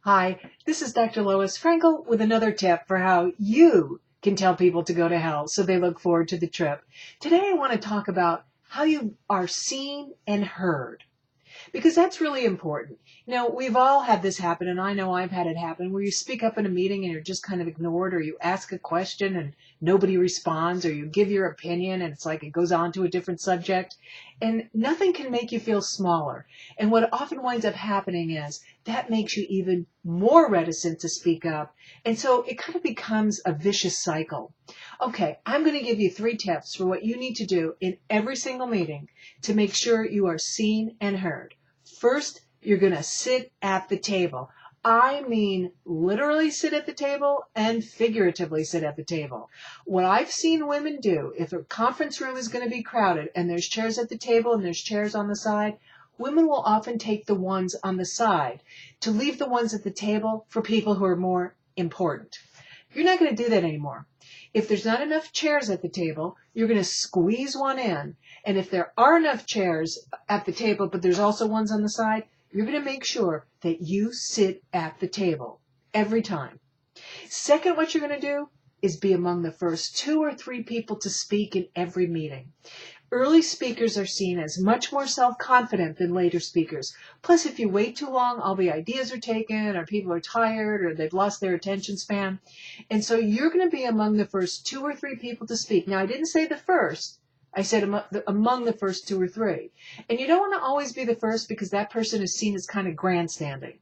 Hi, this is Dr. Lois Frankel with another tip for how you can tell people to go to hell so they look forward to the trip. Today I want to talk about how you are seen and heard, because that's really important. We've all had this happen, and I know I've had it happen, where you speak up in a meeting and you're just kind of ignored, or you ask a question and nobody responds, or you give your opinion and it's like it goes on to a different subject. And nothing can make you feel smaller. And what often winds up happening is that makes you even more reticent to speak up. And so it kind of becomes a vicious cycle. Okay, I'm going to give you 3 tips for what you need to do in every single meeting to make sure you are seen and heard. First, you're going to sit at the table. I mean, literally sit at the table and figuratively sit at the table. What I've seen women do, if a conference room is going to be crowded and there's chairs at the table and there's chairs on the side, women will often take the ones on the side to leave the ones at the table for people who are more important. You're not going to do that anymore. If there's not enough chairs at the table, you're going to squeeze one in. And if there are enough chairs at the table, but there's also ones on the side, you're going to make sure that you sit at the table every time. Second, what you're going to do is be among the first 2 or 3 people to speak in every meeting. Early speakers are seen as much more self-confident than later speakers. Plus, if you wait too long, all the ideas are taken, or people are tired, or they've lost their attention span. And so you're going to be among the first 2 or 3 people to speak. Now, I didn't say the first. I said among the first 2 or 3. And you don't want to always be the first, because that person is seen as kind of grandstanding.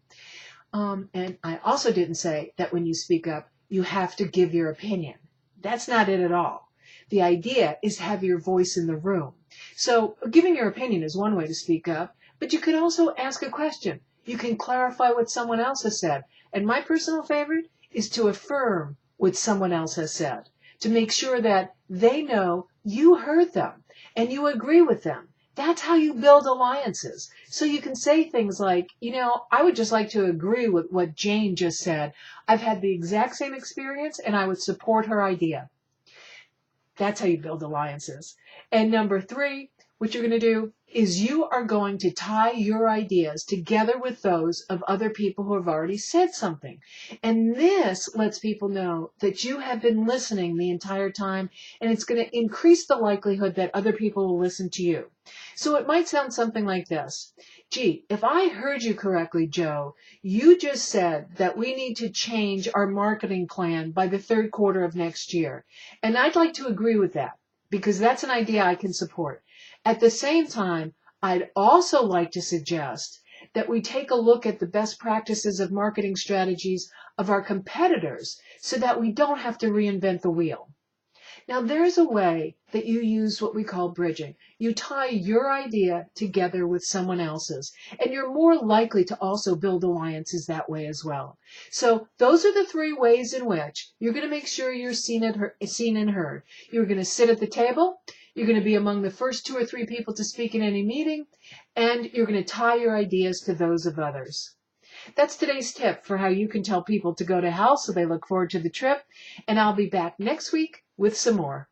And I also didn't say that when you speak up, you have to give your opinion. That's not it at all. The idea is to have your voice in the room. So giving your opinion is one way to speak up, but you could also ask a question. You can clarify what someone else has said. And my personal favorite is to affirm what someone else has said, to make sure that they know you heard them and you agree with them. That's how you build alliances. So you can say things like, I would just like to agree with what Jane just said. I've had the exact same experience and I would support her idea. That's how you build alliances. And number 3, what you're going to do is you are going to tie your ideas together with those of other people who have already said something. And this lets people know that you have been listening the entire time, and it's going to increase the likelihood that other people will listen to you. So it might sound something like this. Gee, if I heard you correctly, Joe, you just said that we need to change our marketing plan by the 3rd quarter of next year. And I'd like to agree with that, because that's an idea I can support. At the same time, I'd also like to suggest that we take a look at the best practices of marketing strategies of our competitors so that we don't have to reinvent the wheel. Now, there's a way that you use what we call bridging. You tie your idea together with someone else's, and you're more likely to also build alliances that way as well. So those are the 3 ways in which you're going to make sure you're seen and heard. You're going to sit at the table, you're going to be among the first 2 or 3 people to speak in any meeting, and you're going to tie your ideas to those of others. That's today's tip for how you can tell people to go to hell so they look forward to the trip, and I'll be back next week with some more.